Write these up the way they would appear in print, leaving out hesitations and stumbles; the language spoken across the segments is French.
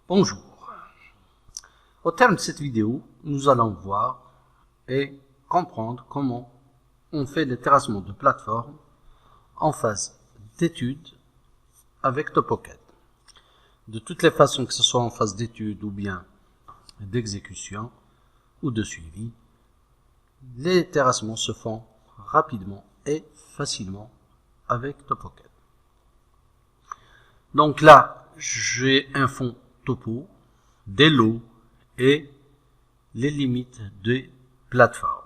Bonjour. Au terme de cette vidéo, nous allons voir et comprendre comment on fait le terrassement de plateforme en phase d'étude avec TopOCAD. De toutes les façons, que ce soit en phase d'étude ou bien d'exécution ou de suivi, les terrassements se font rapidement et facilement avec TopOCAD. Donc là, j'ai un fond topo, des lots et les limites des plateformes.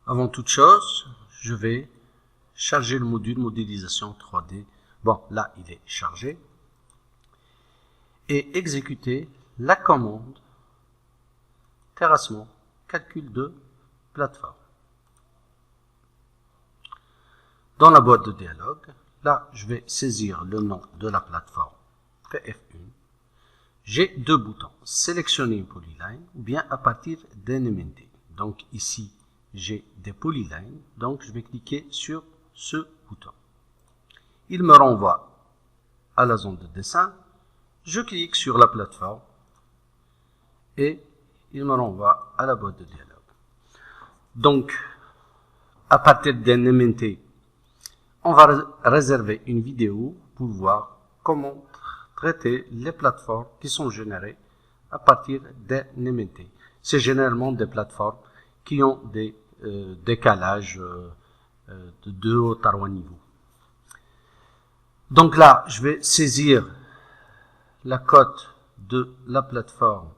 Avant toute chose, je vais charger le module modélisation 3D. Bon, là, il est chargé. Et exécuter la commande terrassement calcul de plateforme. Dans la boîte de dialogue, là, je vais saisir le nom de la plateforme PF1. J'ai deux boutons, sélectionner une polyline ou bien à partir d'un MNT. Donc ici, j'ai des polylines, donc je vais cliquer sur ce bouton. Il me renvoie à la zone de dessin. Je clique sur la plateforme et il me renvoie à la boîte de dialogue. Donc, à partir d'un MNT, on va réserver une vidéo pour voir comment traiter les plateformes qui sont générées à partir d'un MNT. C'est généralement des plateformes qui ont des décalages de 2 à 3 niveaux. Donc là, je vais saisir la cote de la plateforme.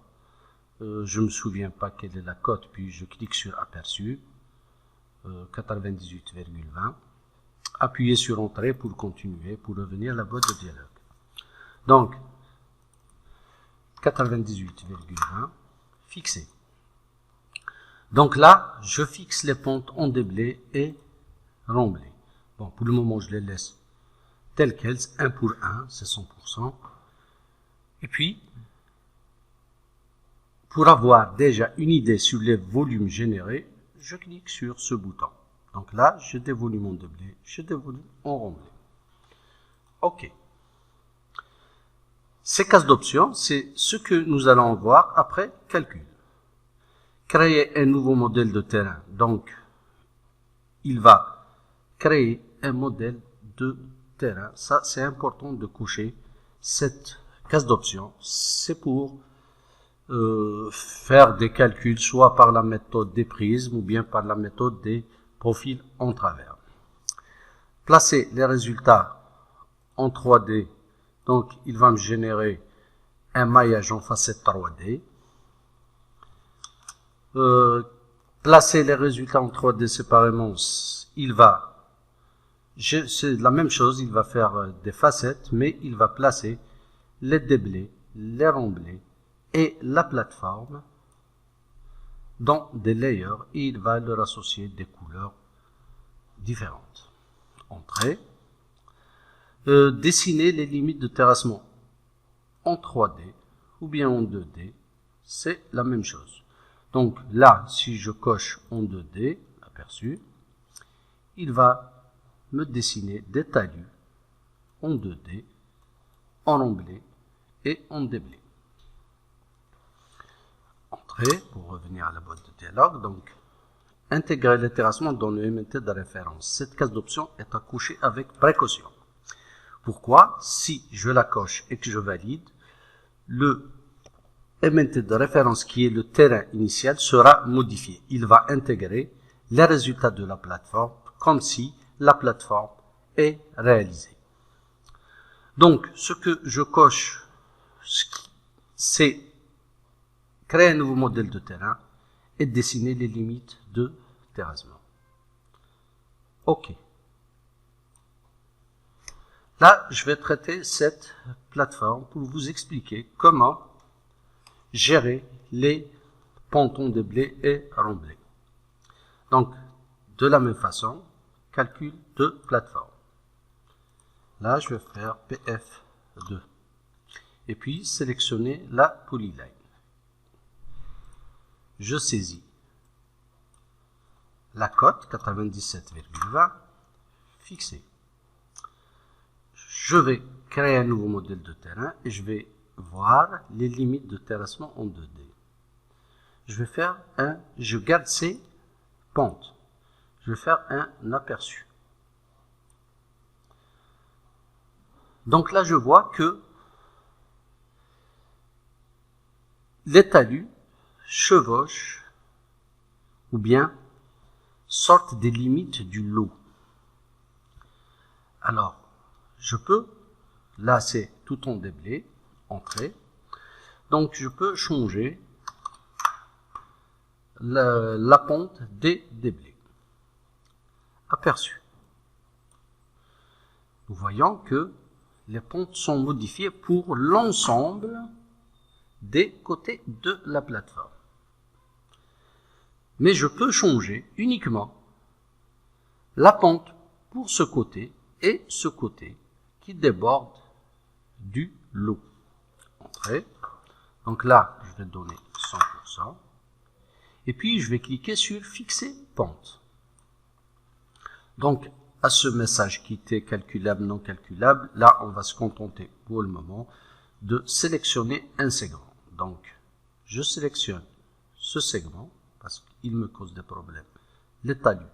Je ne me souviens pas quelle est la cote, puis je clique sur aperçu, 98,20. Appuyez sur entrée pour continuer, pour revenir à la boîte de dialogue. Donc, 98,20, fixé. Donc là, je fixe les pentes en déblai et remblai. Bon, pour le moment, je les laisse telles quelles, 1 pour 1, c'est 100%. Et puis, pour avoir déjà une idée sur les volumes générés, je clique sur ce bouton. Donc là, j'ai des volumes en déblai, j'ai des volumes en remblai. OK. Ces cases d'options, c'est ce que nous allons voir après calcul. Créer un nouveau modèle de terrain. Donc, il va créer un modèle de terrain. Ça, c'est important de coucher cette case d'options. C'est pour faire des calculs, soit par la méthode des prismes ou bien par la méthode des profils en travers. Placer les résultats en 3D. Donc, il va me générer un maillage en facette 3D. Placer les résultats en 3D séparément, c'est la même chose, il va faire des facettes, mais il va placer les déblais, les remblais et la plateforme dans des layers et il va leur associer des couleurs différentes. Entrée. Dessiner les limites de terrassement en 3D ou bien en 2D, c'est la même chose. Donc là, si je coche en 2D, aperçu, il va me dessiner des talus en 2D, en remblai et en déblai. Entrée, pour revenir à la boîte de dialogue, donc intégrer les terrassements dans le MNT de référence. Cette case d'option est à cocher avec précaution. Pourquoi? Si je la coche et que je valide, le MNT de référence qui est le terrain initial sera modifié. Il va intégrer les résultats de la plateforme comme si la plateforme est réalisée. Donc, ce que je coche, c'est créer un nouveau modèle de terrain et dessiner les limites de terrassement. OK. Là, je vais traiter cette plateforme pour vous expliquer comment gérer les pontons de blé et remblais. Donc, de la même façon, calcul de plateforme. Là, je vais faire PF2. Et puis, sélectionner la polyline. Je saisis la cote, 97,20, fixée. Je vais créer un nouveau modèle de terrain et je vais voir les limites de terrassement en 2D. Je vais faire je garde ces pentes. Je vais faire un aperçu. Donc là, je vois que les talus chevauchent ou bien sortent des limites du lot. Alors, je peux, là c'est tout en déblai, entrée, donc je peux changer la pente des déblais. Aperçu. Nous voyons que les pentes sont modifiées pour l'ensemble des côtés de la plateforme. Mais je peux changer uniquement la pente pour ce côté et ce côté qui déborde du lot. Entrée. Donc là, je vais donner 100%. Et puis, je vais cliquer sur Fixer pente. Donc, à ce message qui était calculable, non calculable, là, on va se contenter pour le moment de sélectionner un segment. Donc, je sélectionne ce segment parce qu'il me cause des problèmes. Les talus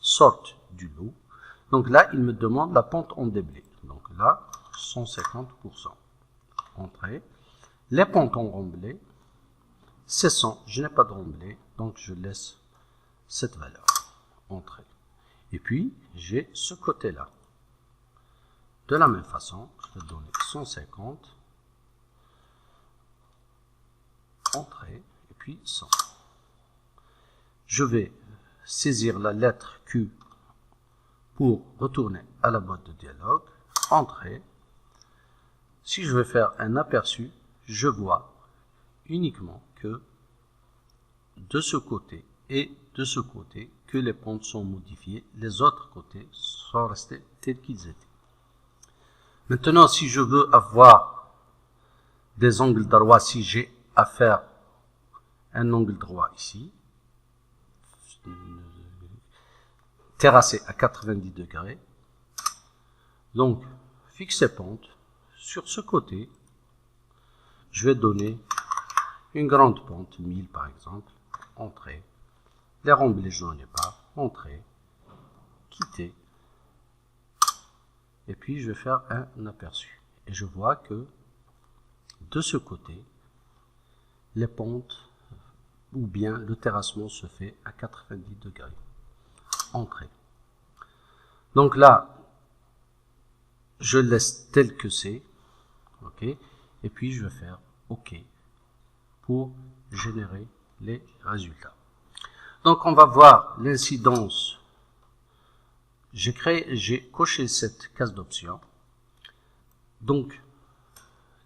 sortent du lot. Donc là, il me demande la pente en déblai. Donc là, 150%. Entrée. Les pentes en remblai, c'est 100. Je n'ai pas de remblai, donc je laisse cette valeur. Entrée. Et puis, j'ai ce côté-là. De la même façon, je vais donner 150. Entrée. Et puis 100. Je vais saisir la lettre Q pour retourner à la boîte de dialogue. Entrée. Si je vais faire un aperçu, je vois uniquement que de ce côté et de ce côté que les pentes sont modifiées, les autres côtés sont restés tels qu'ils étaient. Maintenant, si je veux avoir des angles droits, si j'ai à faire un angle droit ici, terrassé à 90 degrés, donc fixer pente, sur ce côté, je vais donner une grande pente, 1000 par exemple, entrée, les remblais je n'en ai pas, entrée, quitter, et puis je vais faire un aperçu. Et je vois que de ce côté, les pentes ou bien le terrassement se fait à 90 degrés. Entrée. Donc là, je laisse tel que c'est, ok, et puis je vais faire OK pour générer les résultats. Donc on va voir l'incidence. J'ai coché cette case d'option. Donc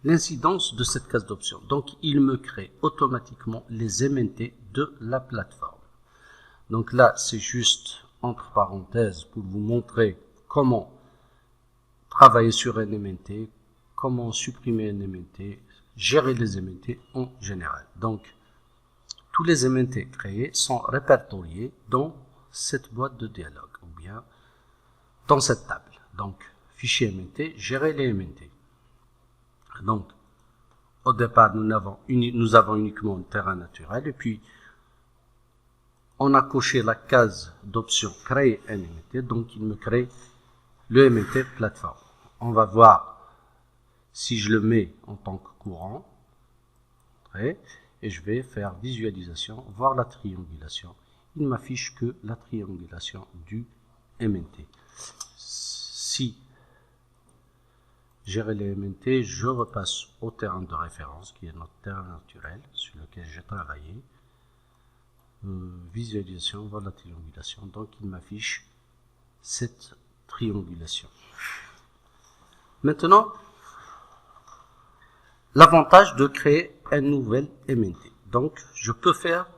l'incidence de cette case d'option. Donc il me crée automatiquement les MNT de la plateforme. Donc là, c'est juste entre parenthèses pour vous montrer comment travailler sur un MNT, comment supprimer un MNT, gérer les MNT en général. Donc, tous les MNT créés sont répertoriés dans cette boîte de dialogue ou bien dans cette table. Donc, fichier MNT, gérer les MNT. Donc, au départ, nous avons uniquement un terrain naturel et puis on a coché la case d'option créer un MNT, donc il me crée le MNT plateforme. On va voir si je le mets en tant que courant, et je vais faire visualisation, voir la triangulation. Il m'affiche que la triangulation du MNT. Si gérer les MNT, je repasse au terrain de référence, qui est notre terrain naturel, sur lequel j'ai travaillé. Visualisation, voir la triangulation. Donc, il m'affiche cette triangulation. Maintenant, l'avantage de créer un nouvel MNT. Donc, je peux faire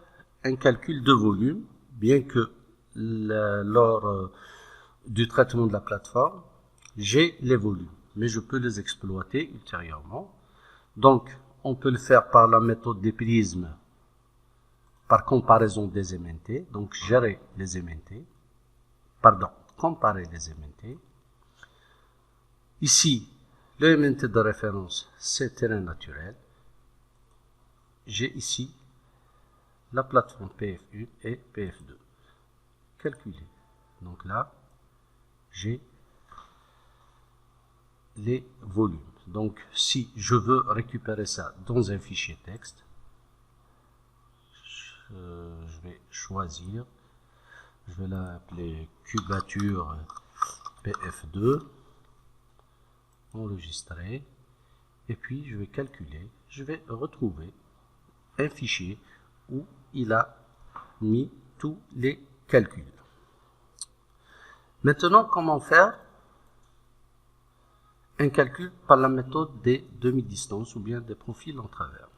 un calcul de volume, bien que lors du traitement de la plateforme, j'ai les volumes, mais je peux les exploiter ultérieurement. Donc, on peut le faire par la méthode des prismes, par comparaison des MNT, donc gérer les MNT, comparer les MNT. Ici, Le MNT de référence, c'est terrain naturel. J'ai ici la plateforme PF1 et PF2. Calculer. Donc là, j'ai les volumes. Donc, si je veux récupérer ça dans un fichier texte, je vais choisir, je vais l'appeler cubature PF2, enregistrer, et puis je vais calculer, je vais retrouver un fichier où il a mis tous les calculs. Maintenant, comment faire un calcul par la méthode des demi-distances ou bien des profils en travers?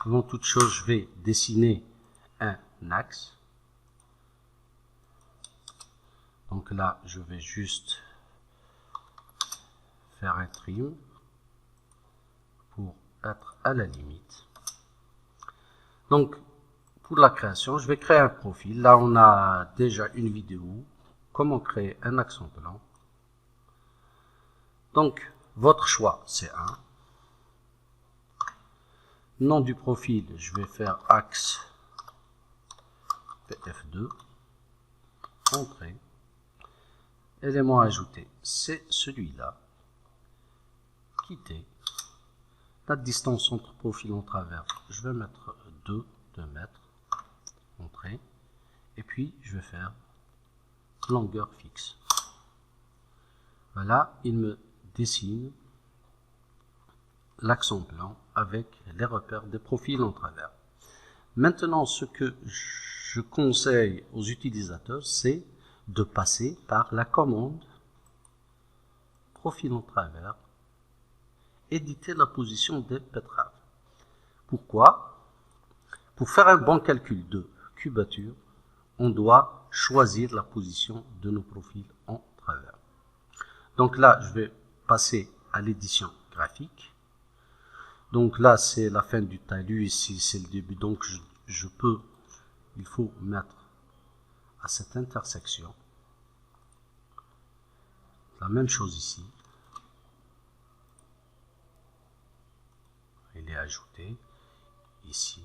Avant toute chose, je vais dessiner un axe. Donc là, je vais juste faire un trim pour être à la limite. Donc, pour la création, je vais créer un profil. Là, on a déjà une vidéo, comment créer un axe en plan. Donc, votre choix, c'est 1. Nom du profil, je vais faire axe PF2. Entrée. Élément ajouté, c'est celui-là. Quitter. La distance entre profil en travers, je vais mettre 2 mètres. Entrée. Et puis, je vais faire longueur fixe. Voilà, il me dessine l'axe en plan avec les repères des profils en travers. Maintenant, ce que je conseille aux utilisateurs, c'est de passer par la commande profil en travers, éditer la position des betteraves. Pourquoi? Pour faire un bon calcul de cubature, on doit choisir la position de nos profils en travers. Donc là, je vais passer à l'édition graphique. Donc là, c'est la fin du talus, ici c'est le début, donc il faut mettre à cette intersection la même chose ici. Il est ajouté ici.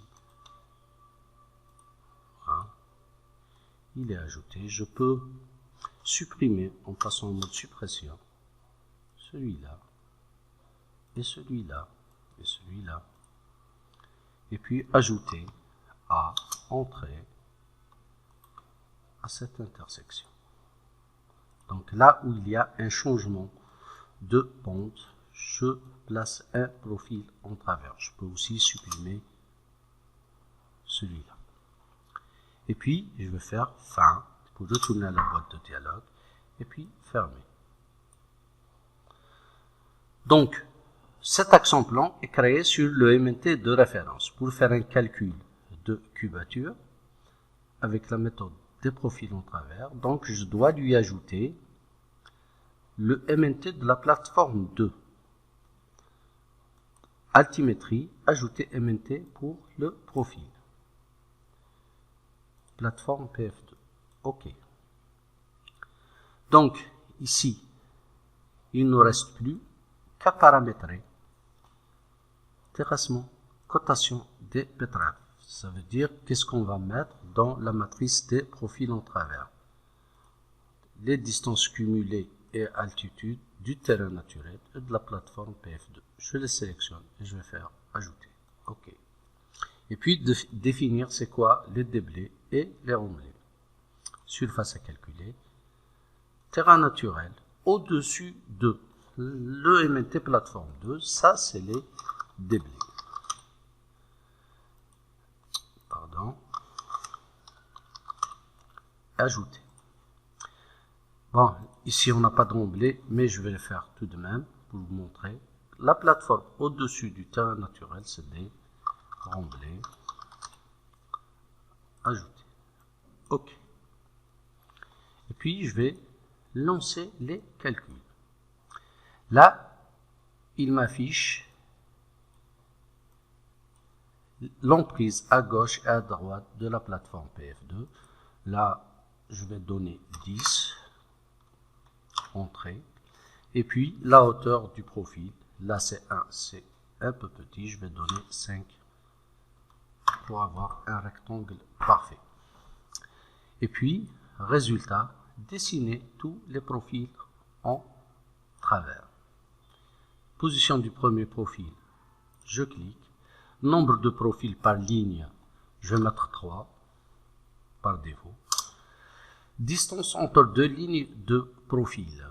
Voilà. Il est ajouté. Je peux supprimer en passant en mode suppression celui-là et celui-là et celui-là. Et puis ajouter à entrée à cette intersection. Donc là où il y a un changement de pente, je place un profil en travers. Je peux aussi supprimer celui-là. Et puis, je vais faire fin pour retourner à la boîte de dialogue et puis fermer. Donc, cet accent plan est créé sur le MNT de référence pour faire un calcul de cubature avec la méthode des profils en travers. Donc, je dois lui ajouter le MNT de la plateforme 2. Altimétrie, ajouter MNT pour le profil. Plateforme PF2. OK. Donc, ici, il ne reste plus qu'à paramétrer terrassement, cotation des betteraves. Ça veut dire qu'est-ce qu'on va mettre dans la matrice des profils en travers. Les distances cumulées et altitude du terrain naturel et de la plateforme PF2. Je les sélectionne et je vais faire ajouter. OK. Et puis définir c'est quoi les déblais et les remblais. Surface à calculer. Terrain naturel au-dessus de le MNT plateforme 2, ça c'est les déblais. Pardon. Ajouter. Bon, ici on n'a pas de remblai, mais je vais le faire tout de même pour vous montrer. La plateforme au-dessus du terrain naturel, c'est des remblais. Ajouter. OK. Et puis je vais lancer les calculs. Là, il m'affiche l'emprise à gauche et à droite de la plateforme PF2. Là, je vais donner 10. Entrée. Et puis la hauteur du profil, là c'est un peu petit, je vais donner 5 pour avoir un rectangle parfait. Et puis, résultat, dessiner tous les profils en travers. Position du premier profil, je clique. Nombre de profils par ligne, je vais mettre 3 par défaut. Distance entre deux lignes de profil,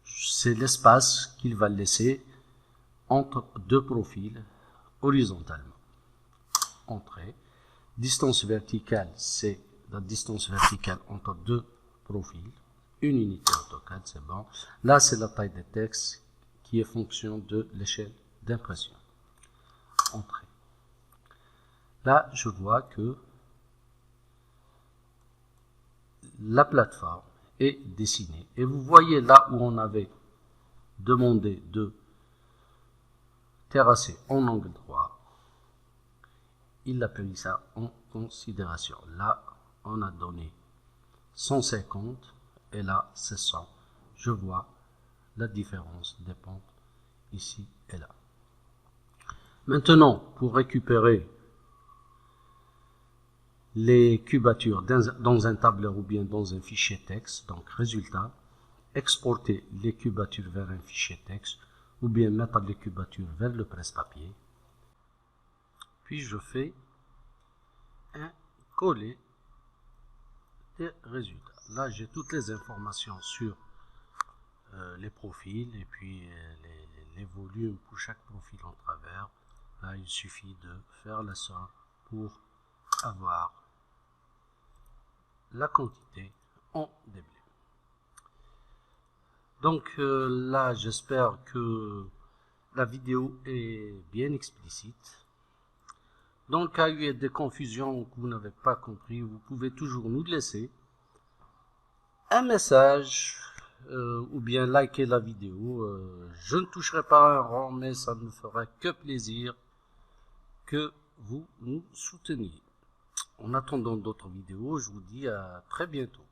c'est l'espace qu'il va laisser entre deux profils horizontalement. Entrée. Distance verticale, c'est la distance verticale entre deux profils. Une unité AutoCAD, c'est bon. Là, c'est la taille des textes qui est fonction de l'échelle d'impression. Entrée. Là, je vois que la plateforme est dessinée. Et vous voyez là où on avait demandé de terrasser en angle droit, il a pris ça en considération. Là, on a donné 150 et là, c'est 100. Je vois la différence des pentes ici et là. Maintenant, pour récupérer les cubatures dans un tableur ou bien dans un fichier texte, donc résultat, exporter les cubatures vers un fichier texte ou bien mettre les cubatures vers le presse-papier. Puis je fais un coller des résultats. Là, j'ai toutes les informations sur les profils et puis les volumes pour chaque profil en travers. Là, il suffit de faire la somme pour avoir la quantité en déblai. Donc là, j'espère que la vidéo est bien explicite. Dans le cas où il y a des confusions que vous n'avez pas compris, vous pouvez toujours nous laisser un message ou bien liker la vidéo. Je ne toucherai pas un rond, mais ça me fera que plaisir que vous nous souteniez. En attendant d'autres vidéos, je vous dis à très bientôt.